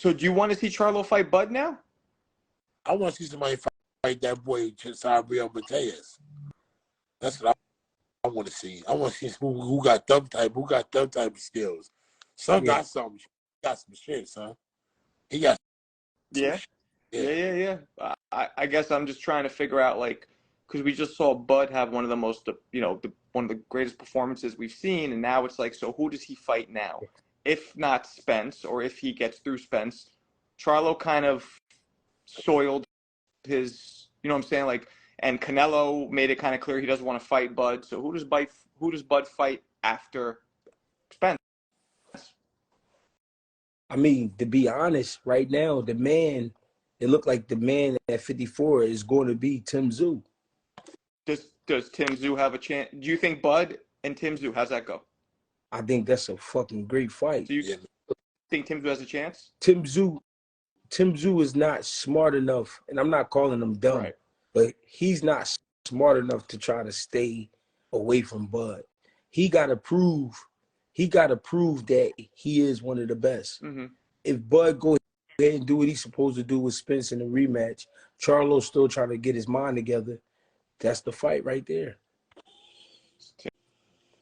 So do you want to see Charlo fight Bud now? I want to see somebody fight that boy Cesaro Mateus. That's what I want to see. I want to see who got them type of skills. Son got some shit, son. He got yeah. I guess I'm just trying to figure out, like, because we just saw Bud have one of the most, one of the greatest performances we've seen, and now it's like, so who does he fight now? If not Spence, or if he gets through Spence, Charlo kind of soiled his, you know what I'm saying, like, and Canelo made it kind of clear he doesn't want to fight Bud. So who does Bud fight after Spence? I mean, to be honest, right now, it looked like the man at 54 is going to be Tim Tszyu. Does Tim Tszyu have a chance? Do you think Bud and Tim Tszyu, how's that go? I think that's a fucking great fight. Do you think Tim Tszyu has a chance? Tim Tszyu is not smart enough, and I'm not calling him dumb, but he's not smart enough to try to stay away from Bud. He got to prove that he is one of the best. Mm-hmm. If Bud goes ahead and do what he's supposed to do with Spence in the rematch, Charlo's still trying to get his mind together. That's the fight right there.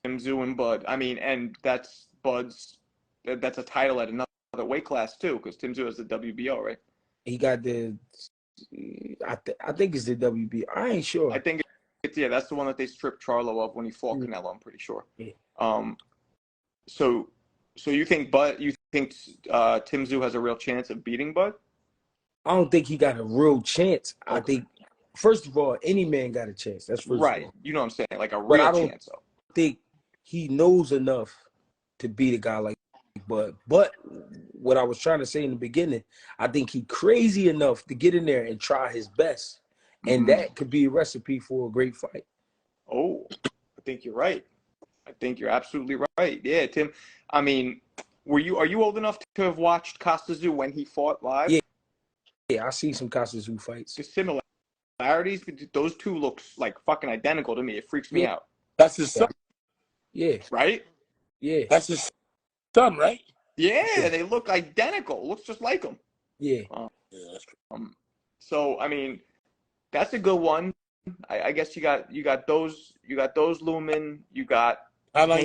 Tim Tszyu and Bud. I mean, and that's a title at another weight class too, because Tim Tszyu has the WBO, right? He got I think it's the WBO. I ain't sure. I think that's the one that they stripped Charlo of when he fought Canelo, I'm pretty sure. Yeah. So you think Tim Tszyu has a real chance of beating Bud? I don't think he got a real chance. Okay. I think, first of all, any man got a chance. That's first right. Of all. You know what I'm saying? Like a real chance. Though. I think he knows enough to beat a guy like Bud. But what I was trying to say in the beginning, I think he crazy enough to get in there and try his best. And that could be a recipe for a great fight. Oh, I think you're right. I think you're absolutely right. Yeah, Tim. I mean, are you old enough to have watched Costa Tszyu when he fought live? Yeah, I see some Costa Tszyu fights. The similarities, those two look like fucking identical to me. It freaks me out. That's his son. Yeah. Right? Yeah. That's his son, right? Yeah, they look identical. Looks just like him. Yeah. Yeah, that's true. So I mean, that's a good one. I guess you got those looming. You got how long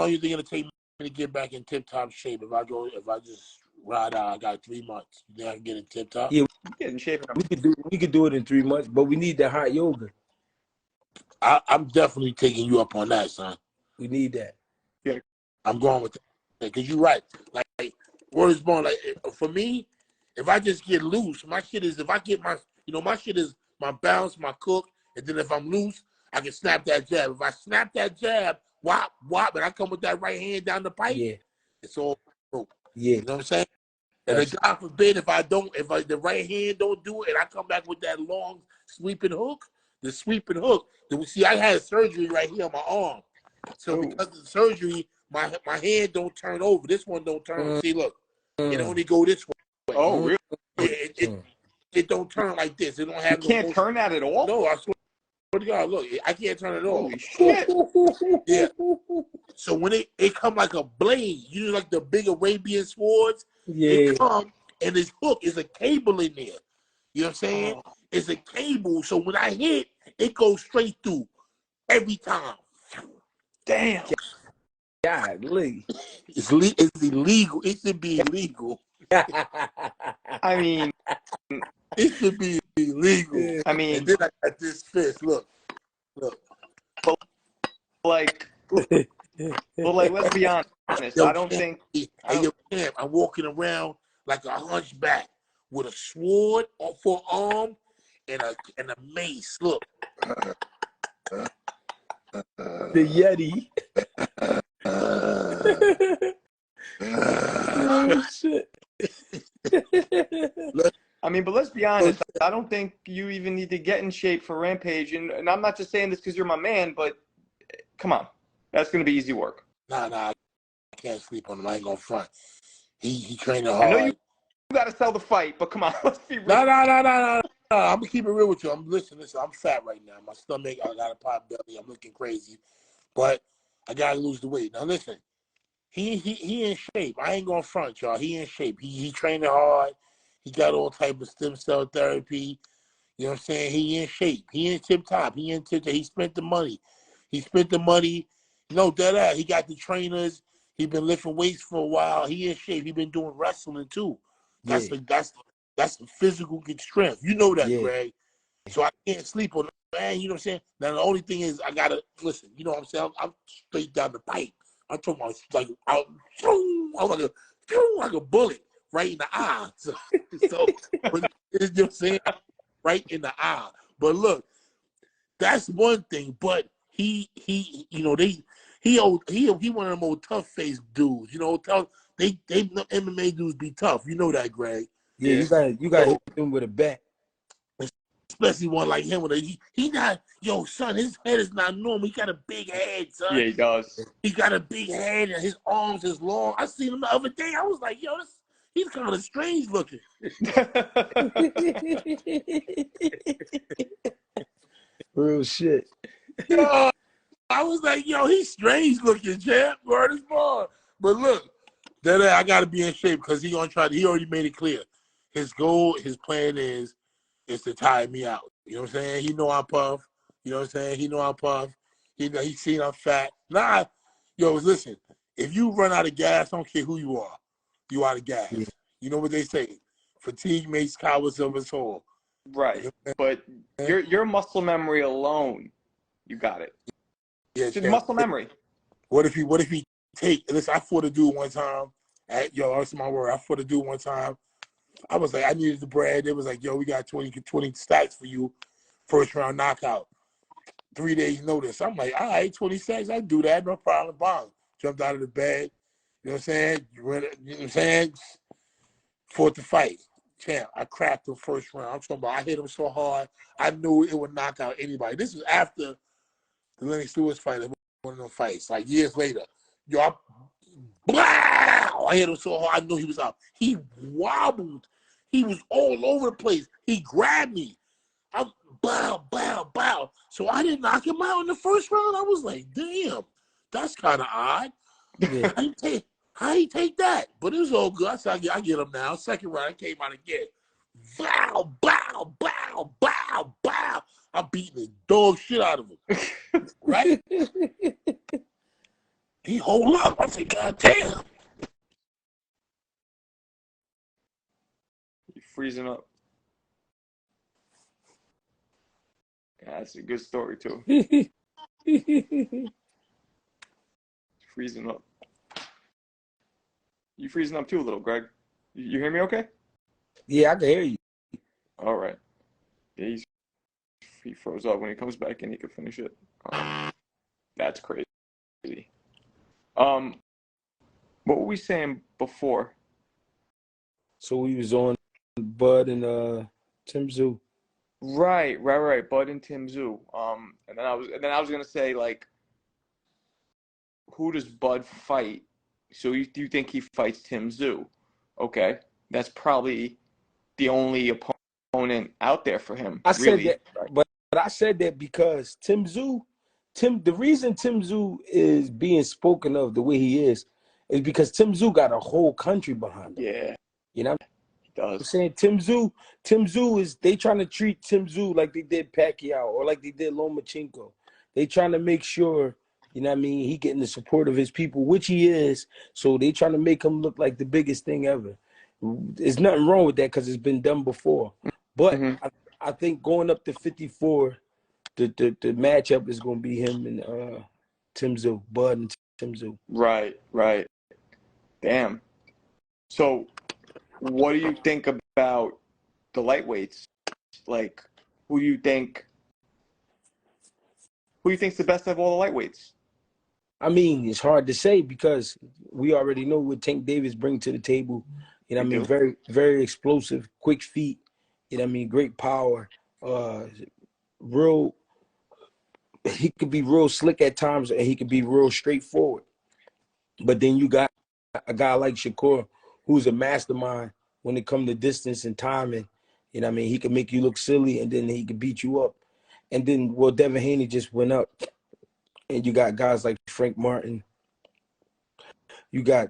you think it'll take me to get back in tip top shape? If I just ride out, I got 3 months. You think I can get in tip top? Yeah, get in shape. We could do it in 3 months, but we need the hot yoga. I'm definitely taking you up on that, son. We need that. Yeah, I'm going with that because you're right. Like word is born. Like for me, if I just get loose, my shit is my shit is my bounce, my cook, and then if I'm loose, I can snap that jab. If I snap that jab, whop, and I come with that right hand down the pipe, it's all broke. Yeah. You know what I'm saying? And then God forbid if the right hand don't do it and I come back with that long sweeping hook, see, I had surgery right here on my arm. So because of the surgery, my hand don't turn over. This one don't turn. See, look, it only go this way. Oh, really? It don't turn like this. It don't have. You can't turn that at all. No, I swear to God, look, I can't turn it off. Holy shit! Yeah. So when it come like a blade, you know, like the big Arabian swords. Yeah. It come and this hook is a cable in there. You know what I'm saying? It's a cable. So when I hit, it goes straight through every time. Damn. Golly. It's illegal. It should be illegal. I mean, it should be illegal. I mean, and then I got this fist. Look. But like, let's be honest. I don't think. I'm walking around like a hunchback with a sword for an arm and a mace. Look. The Yeti. Oh, shit. I mean, but let's be honest. I don't think you even need to get in shape for Rampage. And I'm not just saying this because you're my man, but come on. That's going to be easy work. Nah. I can't sleep on him. I ain't going to front. He training hard. I know you got to sell the fight, but come on. Let's be real. No. I'm going to keep it real with you. Listen. I'm fat right now. My stomach, I got a pot belly. I'm looking crazy. But I got to lose the weight. Now, listen. he in shape. I ain't gonna front, y'all. He in shape. He training hard. He got all type of stem cell therapy. You know what I'm saying? He in shape. He in tip top. He in tip top. He spent the money. He spent the money. No, dead ass. He got the trainers. He been lifting weights for a while. He in shape. He been doing wrestling too. Yeah. That's the physical strength. You know that, Yeah. Greg. So I can't sleep on that, man. You know what I'm saying? Now the only thing is I gotta listen. You know what I'm saying? I'm straight down the pipe. I'm talking about like I'm like a bullet right in the eye. So but, you know what I'm saying? Right in the eye. But look, that's one thing. But he you know he one of them old tough face dudes. You know, they MMA dudes be tough. You know that, Greg. Yeah, you got to hit him with a bat. Especially one like him with he not son. His head is not normal. He got a big head, son. Yeah, he does. He got a big head and his arms is long. I seen him the other day. I was like, he's kind of strange looking. Real shit. Yo, I was like, he's strange looking, champ. Word is born. But look, I got to be in shape because he already made it clear. His goal, his plan is to tire me out. You know what I'm saying? He know I'm puff. You know what I'm saying? He know I'm puff. He seen I'm fat. Nah, listen, if you run out of gas, I don't care who you are. You out of gas. Yeah. You know what they say? Fatigue makes cowards of us all. Right. You know but your muscle memory alone, you got it. Yeah, It's just muscle memory. What if he take, listen, I fought a dude one time, that's my word, I fought a dude one time. I was like, I needed the bread. It was like, we got 20 stacks for you, first round knockout. 3 days notice. I'm like, all right, 20 stacks, I do that, no problem. Bomb. Jumped out of the bed. You know what I'm saying? You know what I'm saying? Fought the fight. Champ, I cracked him first round. I'm talking about I hit him so hard, I knew it would knock out anybody. This was after the Lennox Lewis fight, one of them fights, like years later. I hit him so hard, I knew he was out. He wobbled. He was all over the place. He grabbed me. I'm bow. So I didn't knock him out in the first round. I was like, damn, that's kind of odd. Yeah. How he take that? But it was all good. I said, I get him now. Second round, I came out again. Bow. I'm beating the dog shit out of him. Right? He hold up. I said, God damn. You're freezing up. Yeah, that's a good story, too. Freezing up. You freezing up, too, little Greg. You hear me okay? Yeah, I can hear you. All right. Yeah, he froze up. When he comes back in, he can finish it. That's crazy. What were we saying before? So we was on Bud and Tim Tszyu. Right. Bud and Tim Tszyu. And then I was gonna say, like, who does Bud fight? So do you think he fights Tim Tszyu? Okay, that's probably the only opponent out there for him. I really. said that, but I said that because the reason Tim Tszyu is being spoken of the way he is because Tim Tszyu got a whole country behind him. Yeah. You know? He does. I'm saying Tim Tszyu is, they trying to treat Tim Tszyu like they did Pacquiao or like they did Lomachenko. They trying to make sure, you know what I mean, he getting the support of his people, which he is. So they trying to make him look like the biggest thing ever. There's nothing wrong with that because it's been done before. But I think going up to 54, the matchup is going to be him and Tim Tszyu, Bud and Tim Tszyu. Right. Damn. So what do you think about the lightweights? Like, who do you think's the best of all the lightweights? I mean, it's hard to say because we already know what Tank Davis brings to the table. You know what I mean? Very, very explosive, quick feet. You know what I mean? Great power. He could be real slick at times and he could be real straightforward. But then you got a guy like Shakur who's a mastermind when it comes to distance and timing. You know what I mean? He can make you look silly and then he can beat you up. And then, Devin Haney just went up. And you got guys like Frank Martin. You got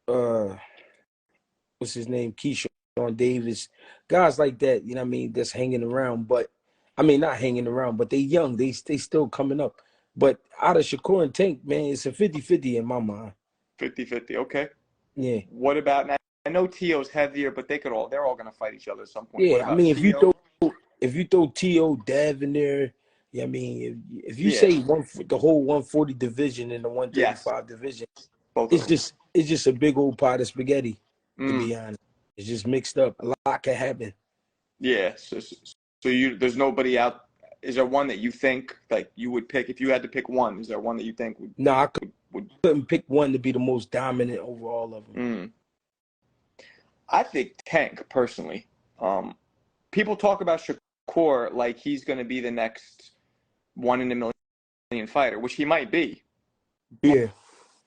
what's his name, Keyshawn Davis, guys like that. You know what I mean? That's hanging around, but I mean not hanging around, but they young. They still coming up. But out of Shakur and Tank, man, it's a 50-50 in my mind. 50-50. Okay. Yeah. What about now? I know T.O.'s heavier, but they're all going to fight each other at some point. What Yeah, I about mean, T.O.? if you throw T.O. Dev in there, yeah, I mean, if you Yeah. say the whole 140 division and the 135 division, Both of them. it's just a big old pot of spaghetti. To be honest, it's just mixed up. A lot can happen. Yeah. So there's nobody out. Is there one that you think like you would pick if you had to pick one? Is there one that you think would? No, I couldn't pick one to be the most dominant over all of them. I think Tank personally. People talk about Shakur like he's going to be the next 1 in a million fighter, which he might be. Yeah.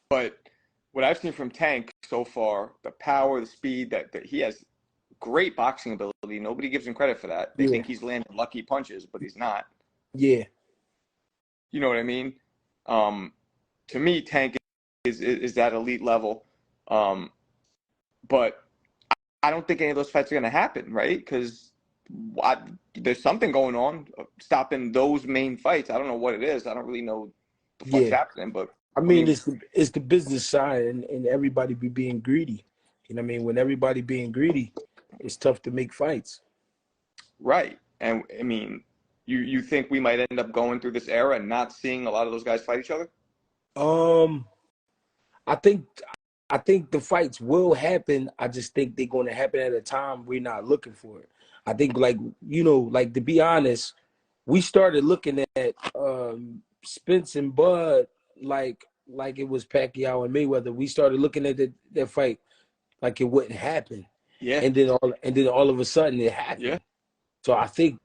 But what I've seen from Tank so far, the power, the speed, that he has great boxing ability. Nobody gives him credit for that. They think he's landing lucky punches, but he's not. Yeah. You know what I mean? To me, Tank is that elite level. But I don't think any of those fights are going to happen, right? Because there's something going on stopping those main fights. I don't know what it is. I don't really know the fuck's happening, but I mean, it's the business side, and everybody be being greedy. You know what I mean? When everybody being greedy, it's tough to make fights. Right. And I mean, you think we might end up going through this era and not seeing a lot of those guys fight each other? I think the fights will happen. I just think they're going to happen at a time we're not looking for it. I think, like, to be honest, we started looking at Spence and Bud like it was Pacquiao and Mayweather. We started looking at that fight like it wouldn't happen. Yeah. And then all of a sudden it happened. Yeah. So I think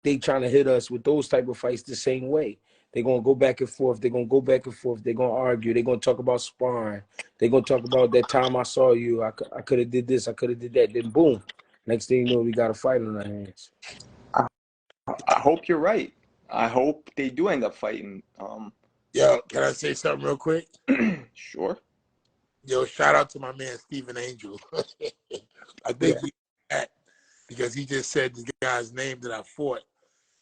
they trying to hit us with those type of fights the same way. They're going to go back and forth. They're going to go back and forth. They're going to argue. They're going to talk about sparring. They're going to talk about that time I saw you. I could have did this. I could have did that. Then boom. Next thing you know, we got a fight on our hands. I hope you're right. I hope they do end up fighting. Yo, can I say something real quick? Sure. Yo, shout out to my man Stephen Angel. I think because he just said the guy's name that I fought,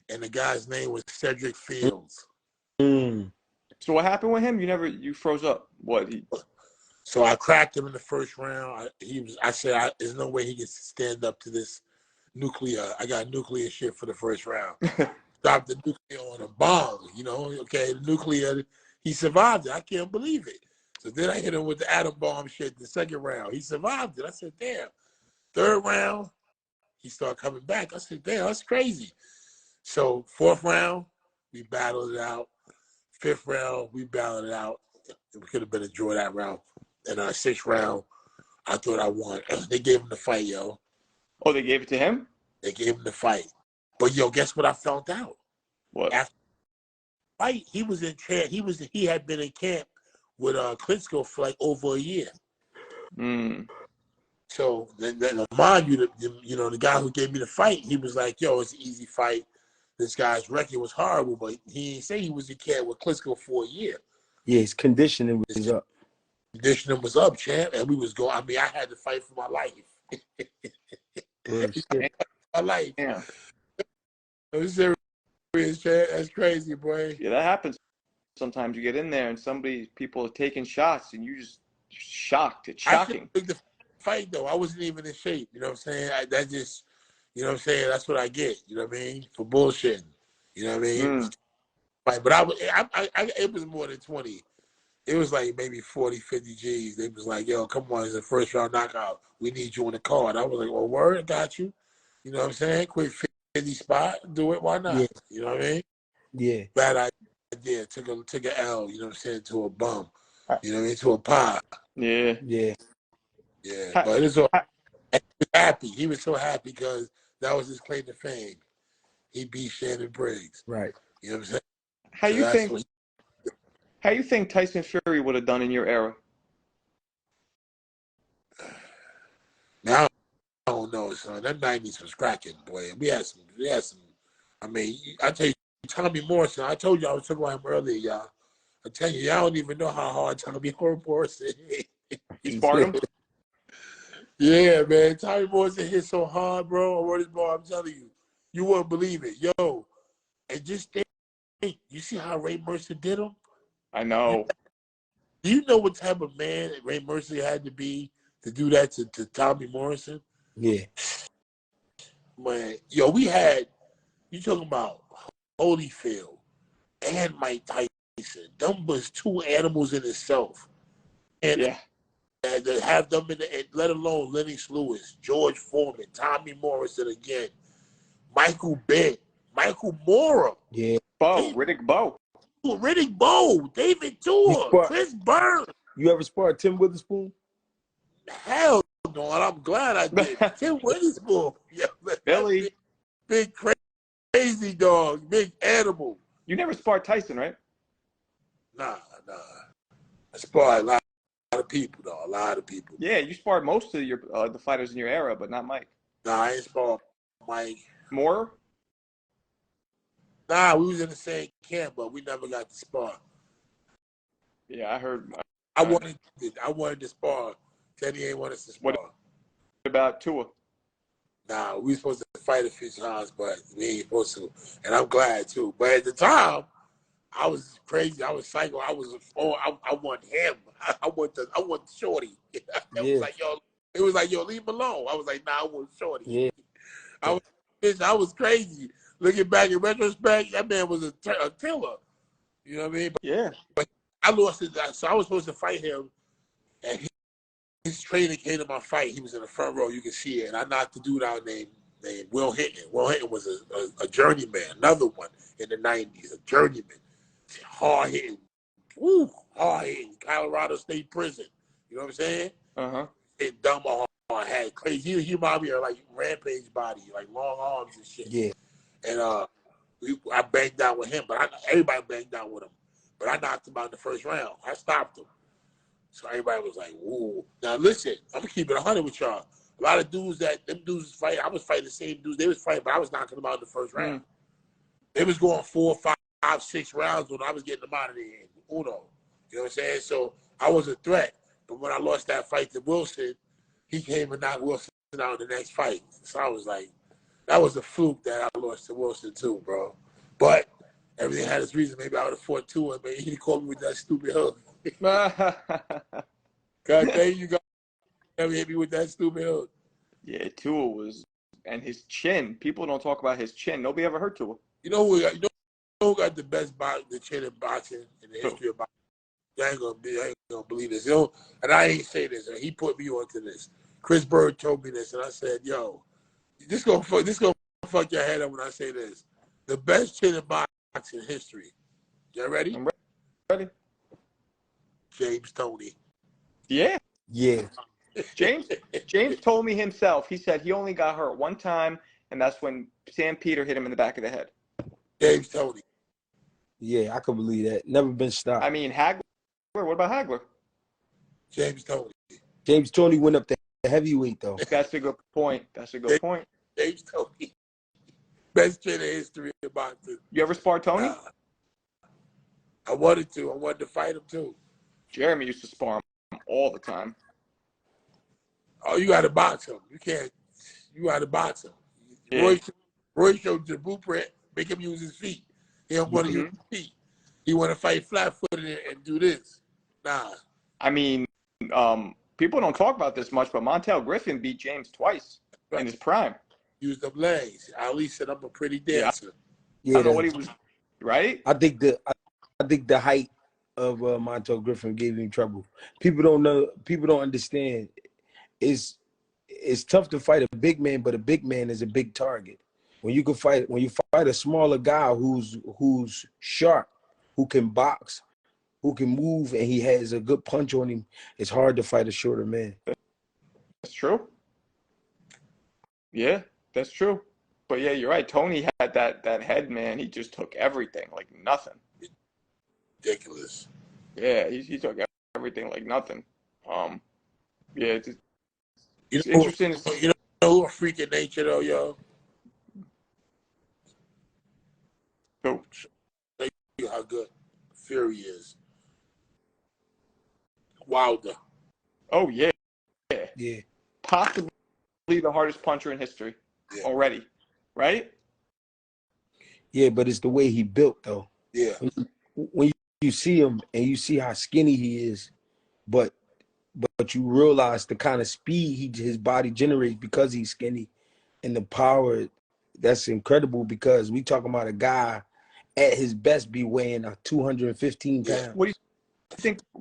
and the guy's name was Cedric Fields. So what happened with him? You froze up. What? So I cracked him in the first round. I said there's no way he can stand up to this nuclear. I got nuclear shit for the first round. Dropped the nuclear on a bomb, okay, the nuclear, he survived it. I can't believe it. So then I hit him with the atom bomb shit the second round. He survived it. I said, damn. Third round, he started coming back. I said, damn, that's crazy. So fourth round, we battled it out. Fifth round, we battled it out. We could have been a draw that round. And our sixth round, I thought I won. They gave him the fight, yo. Oh, they gave it to him? They gave him the fight. But yo, guess what I found out? What? After the fight, he was in camp. He had been in camp with Klitschko for like over a year. So then mind you, the guy who gave me the fight, he was like, "Yo, it's an easy fight. This guy's record was horrible, but he didn't say he was in camp with Klitschko for a year." Yeah, his conditioning was up. Conditioning was up, champ, and we was going. I mean, I had to fight for my life. My life. Yeah. It was serious, champ. That's crazy, boy. Yeah, that happens. Sometimes you get in there and people are taking shots and you just shocked. It's shocking. I took the fight though. I wasn't even in shape. You know what I'm saying? That just, you know what I'm saying? That's what I get. You know what I mean? For bullshitting. You know what I mean? But it was more than 20. It was like maybe 40, 50 G's. They was like, yo, come on, it's a first round knockout. We need you on the card. I was like, well, word, I got you. You know what I'm saying? Quick 50 spot, do it, why not? Yeah. You know what I mean? Yeah. Bad idea. Took an L, you know what I'm saying, to a bum. You know what I mean? To a pod. Yeah. Yeah. Yeah. But it's all he was happy. He was so happy because that was his claim to fame. He beat Shannon Briggs. Right. You know what I'm saying? How you think Tyson Fury would have done in your era? Now I don't know, son. That 90s was cracking, boy. We had some. I mean, I tell you, Tommy Morrison. I told you I was talking about him earlier, y'all. I tell you, y'all don't even know how hard Tommy Morrison is. You sparred him? Yeah, man. Tommy Morrison hit so hard, bro. On this ball, I'm telling you, you wouldn't believe it, yo. And just think, you see how Ray Mercer did him? I know. Do you know what type of man Ray Mercer had to be to do that to Tommy Morrison? Yeah. Man, yo, we had, you talking about Holyfield and Mike Tyson. Them was two animals in itself. And Yeah. to have them in the, let alone Lennox Lewis, George Foreman, Tommy Morrison again, Michael Bent, Michael Mora. Yeah. Riddick Bowe. Riddick Bowe, David Tour, Chris Burns. You ever sparred Tim Witherspoon? Hell no, and I'm glad I did. Tim Witherspoon. Yeah, Billy. Big crazy dog, big animal. You never sparred Tyson, right? Nah. I sparred a lot of people, though. A lot of people. Yeah, you sparred most of your the fighters in your era, but not Mike. Nah, I ain't sparred Mike. Moore? Nah, we was in the same camp, but we never got to spar. Yeah, I heard. I wanted to spar. Teddy ain't want us to spar. What about Tua? Nah, we were supposed to fight a few times, but we ain't supposed to. And I'm glad, too. But at the time, I was crazy. I was psycho. I want him. I want Shorty. It was like, yo, leave him alone. I was like, nah, I want Shorty. Yeah. I was crazy. Looking back in retrospect, that man was a killer. You know what I mean? But I lost it. So I was supposed to fight him, and his trainer came to my fight. He was in the front row. You can see it. And I knocked the dude out named Will Hinton. Will Hinton was a journeyman, another one in the 90s, a journeyman. Hard hitting. Woo! Hard hitting. Colorado State Prison. You know what I'm saying? Uh-huh. It dumb hard. Had crazy. He reminded me of like Rampage body, like long arms and shit. Yeah. And I banged down with him, but everybody banged down with him. But I knocked him out in the first round. I stopped him. So everybody was like, "Whoa!" Now listen, I'm gonna keep it 100 with y'all. A lot of dudes was fighting. I was fighting the same dudes. They was fighting, but I was knocking them out in the first round. They was going 4, 5, 6 rounds when I was getting them out of the end. Uno. You know what I'm saying? So I was a threat. But when I lost that fight to Wilson, he came and knocked Wilson out in the next fight. So I was like, that was a fluke that I lost to Wilson too, bro. But everything had its reason. Maybe I would have fought Tua, and maybe he'd call me with that stupid hook. God dang, you got never hit me with that stupid hook. Yeah, Tua was, and his chin. People don't talk about his chin. Nobody ever heard Tua. You know who got the best the chin in boxing in the history of boxing? I ain't gonna believe this. And I ain't say this. And he put me onto this. Chris Bird told me this, and I said, "Yo, this gonna fuck your head up when I say this. The best chin in boxing history. You ready? I'm ready. James Toney. Yeah. Yeah. James told me himself. He said he only got hurt one time, and that's when Sam Peter hit him in the back of the head. James Toney. Yeah, I can believe that. Never been stopped. I mean, Hagler. What about Hagler? James Toney. James Toney went up to heavyweight, though. That's a good point. James Toney. Best chin in history of boxing. You ever spar Tony? I wanted to. I wanted to fight him, too. Jeremy used to spar him all the time. Oh, you got to box him. You got to box him. Yeah. Roy showed the blueprint, make him use his feet. He don't want to use his feet. He want to fight flat-footed and do this. Nah. I mean, people don't talk about this much, but Montel Griffin beat James twice in his prime. Use them legs. Ali said I'm a pretty dancer. I don't know what he was, right? I think the height of Montel Griffin gave him trouble. People don't know. People don't understand. It's tough to fight a big man, but a big man is a big target. When you fight a smaller guy who's sharp, who can box, who can move, and he has a good punch on him, it's hard to fight a shorter man. That's true. Yeah, that's true. But yeah, you're right. Tony had that head, man. He just took everything like nothing. Ridiculous. Yeah, he took everything like nothing. Yeah, it's interesting. You know who a freak of nature though, yo? Who? Show you how good Fury is. Wilder. Oh yeah, Yeah. possibly the hardest puncher in history already, right? Yeah, but it's the way he built though. Yeah. When you see him and you see how skinny he is, but you realize the kind of speed his body generates because he's skinny, and the power, that's incredible, because we talking about a guy at his best be weighing 215 pounds. What do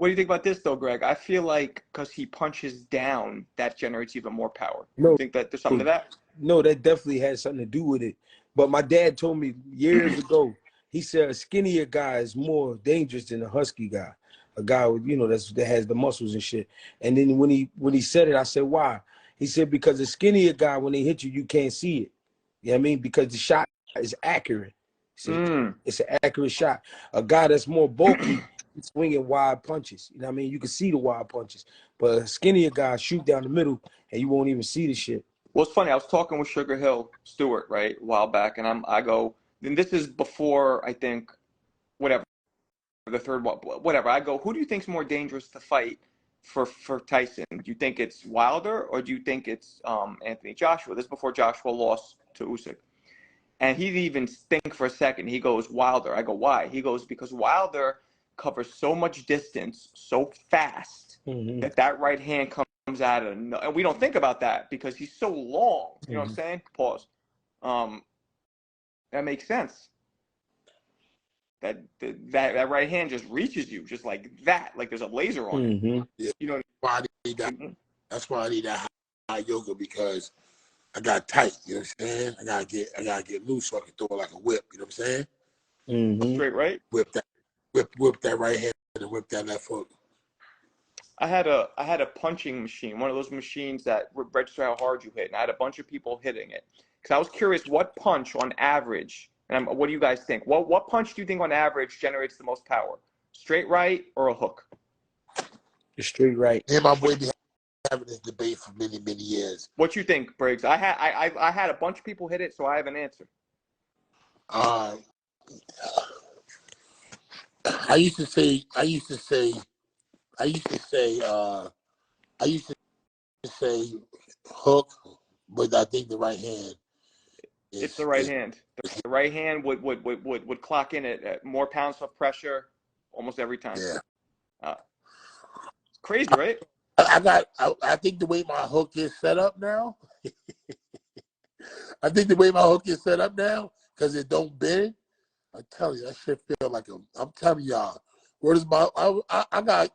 you think about this though, Greg? I feel like because he punches down, that generates even more power. No, You think that there's something to that? No, that definitely has something to do with it. But my dad told me years ago, he said a skinnier guy is more dangerous than a husky guy. A guy with, that has the muscles and shit. And then when he said it, I said, why? He said, because the skinnier guy, when they hit you, you can't see it. You know what I mean? Because the shot is accurate. See, it's an accurate shot. A guy that's more bulky, swinging wide punches. You know what I mean? You can see the wide punches. But a skinnier guy shoot down the middle and you won't even see the shit. Well, it's funny. I was talking with Sugar Hill Stewart, right, a while back, and I go, and this is before, I think, whatever, the third one, whatever. I go, who do you think's more dangerous to fight for Tyson? Do you think it's Wilder or do you think it's Anthony Joshua? This is before Joshua lost to Usyk. And he'd even think for a second. He goes, Wilder. I go, why? He goes, because Wilder covers so much distance so fast that right hand comes out of, and we don't think about that because he's so long. You know what I'm saying? Pause. That makes sense. That right hand just reaches you just like that, like there's a laser on it. Yeah. You know, that's why I need that high yoga, because I got tight. You know what I'm saying? I gotta get loose so I can throw it like a whip. You know what I'm saying? Straight right. Whip that right hand and whip that left hook. I had a punching machine, one of those machines that register how hard you hit, and I had a bunch of people hitting it because I was curious what punch on average. And what do you guys think? What punch do you think on average generates the most power? Straight right or a hook? Straight right. And my boy be having this debate for many, many years. What you think, Briggs? I had a bunch of people hit it, so I have an answer. I used to say hook, but I think the right hand. It's the right hand. The right hand would clock in at more pounds of pressure almost every time. Yeah. It's crazy, right? I think the way my hook is set up now. Because it don't bend. I tell you, that shit feel like I'm telling y'all. Where is my? I'm gonna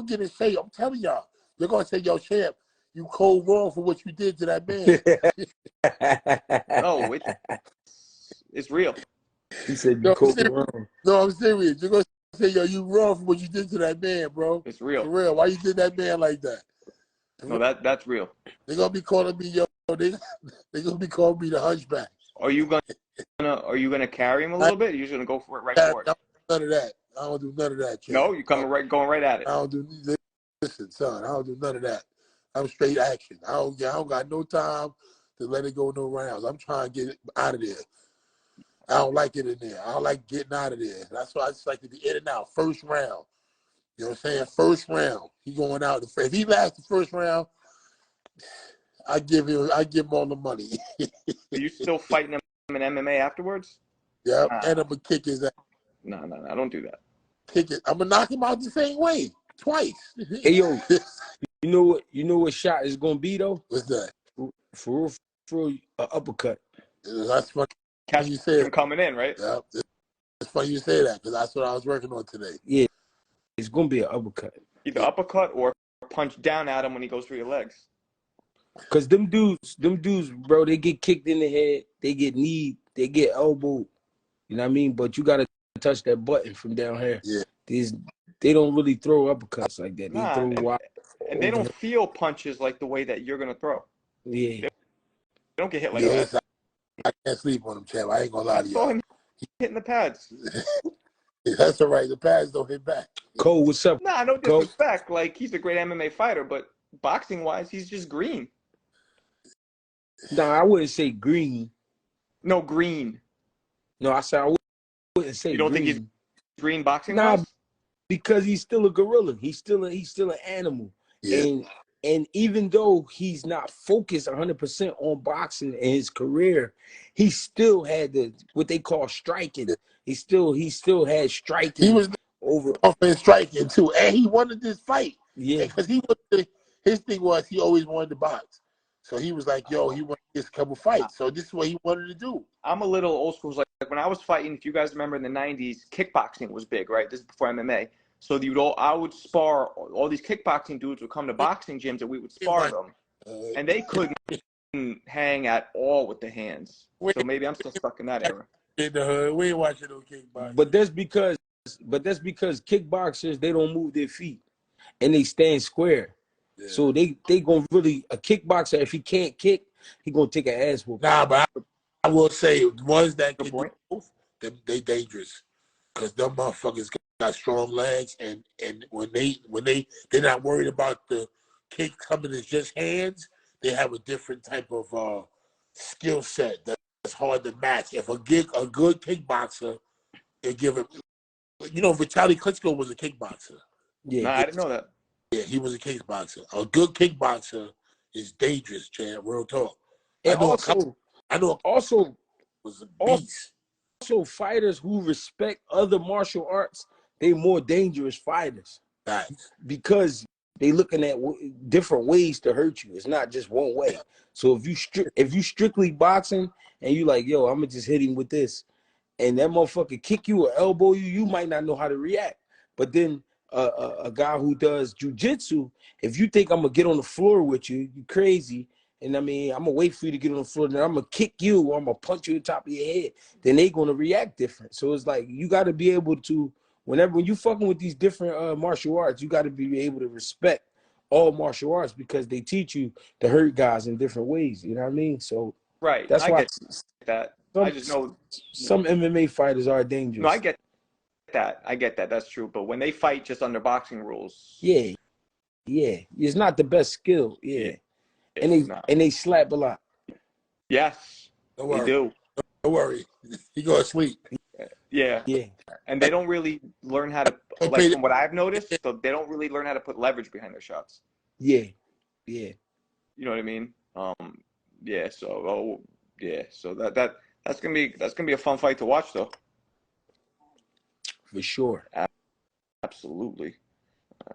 get in shape. I'm telling y'all, you're gonna say, yo, champ, you cold wrong for what you did to that man. No, it's real. He said you cold wrong. No, I'm serious. You're gonna say, yo, you wrong for what you did to that man, bro. It's real. For real. Why you did that man like that? No, that's real. They're gonna be calling me, yo. They're gonna be calling me the hunchback. Are you gonna carry him a little bit? Or you're just gonna go for it right for it? None of that. I don't do none of that. Champ. No, you're going right at it. I don't do. Listen, son. I don't do none of that. I'm straight action. I don't got no time to let it go no rounds. I'm trying to get it out of there. I don't like it in there. I don't like getting out of there. That's why I just like to be in and out. First round. You know what I'm saying? First round. He going out. If he lasts the first round, I give him all the money. Are you still fighting him in MMA afterwards? Yeah, and I'm gonna kick his ass. No, don't do that. Kick it. I'm gonna knock him out the same way twice. Hey yo, you know what shot is gonna be though? What's that? For real, an uppercut. That's funny. Catch you said him coming in, right? Yeah, it's funny you say that because that's what I was working on today. Yeah, it's gonna be an uppercut. Either uppercut or punch down at him when he goes through your legs. Cause them dudes, bro, they get kicked in the head, they get kneed, they get elbowed. You know what I mean? But you gotta touch that button from down here. Yeah. They don't really throw uppercuts like that. They throw wide. And they don't feel punches like the way that you're gonna throw. Yeah. They don't get hit like that. I can't sleep on him, champ. I ain't gonna lie to you. I saw him hitting the pads. That's all right. The pads don't hit back. Cole, what's up? Nah, no disrespect. Like, he's a great MMA fighter, but boxing wise, he's just green. No, I wouldn't say green. No, green. No, I said I wouldn't say. You don't green. think he's green boxing wise? Nah, because he's still a gorilla. He's still an animal. Yeah. And even though he's not focused 100% on boxing in his career, he still had what they call striking. He still had striking He was over offense striking too, and he wanted this fight. Yeah. Because his thing was he always wanted to box. So he was like, yo, he wanted to get a couple fights. So this is what he wanted to do. I'm a little old school. Like when I was fighting, if you guys remember in the 90s, kickboxing was big, right? This is before MMA. So I would spar, all these kickboxing dudes would come to boxing gyms and we would spar them. And they couldn't hang at all with the hands. So maybe I'm still stuck in that era. In the hood, we ain't watching no kickboxing. But that's because kickboxers, they don't move their feet and they stand square. Yeah. So they gonna really, a kickboxer, if he can't kick, he gonna take an ass whoop. Nah, but I will say the ones that can do both, they dangerous. Because them motherfuckers got strong legs, and when they're not worried about the kick coming as just hands, they have a different type of skill set that's hard to match. If a good kickboxer, they give him, Vitaly Klitschko was a kickboxer. Yeah, nah, I didn't know that. Yeah, he was a kickboxer. A good kickboxer is dangerous, Chad. Real talk. And I know. Also, was a beast. Also, fighters who respect other martial arts, they more dangerous fighters. Nice. Because they looking at different ways to hurt you. It's not just one way. So if you strictly boxing and you like, yo, I'm gonna just hit him with this, and that motherfucker kick you or elbow you, you might not know how to react. But then a guy who does jujitsu, if you think I'm gonna get on the floor with you, you crazy. And I mean, I'm gonna wait for you to get on the floor, then I'm gonna kick you or I'm gonna punch you on top of your head. Then they gonna react different. So it's like you gotta be able to, when you fucking with these different martial arts, you gotta be able to respect all martial arts because they teach you to hurt guys in different ways. You know what I mean? So right, that's why I get that. I just know some MMA fighters are dangerous. No, I get that. That's true. But when they fight just under boxing rules, yeah, it's not the best skill. Yeah. And they slap a lot. Yes, they do. Don't worry. He go to sleep. Yeah. And they don't really learn how to, like from what I've noticed, so they don't really learn how to put leverage behind their shots. Yeah. You know what I mean? Yeah. So So that's gonna be a fun fight to watch, though. For sure. Absolutely.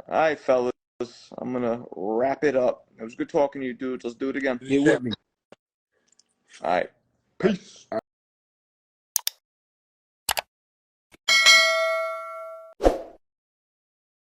All right, fellas. I'm gonna wrap it up. It was good talking to you, dudes. Let's do it again. Get with me. All right. Peace.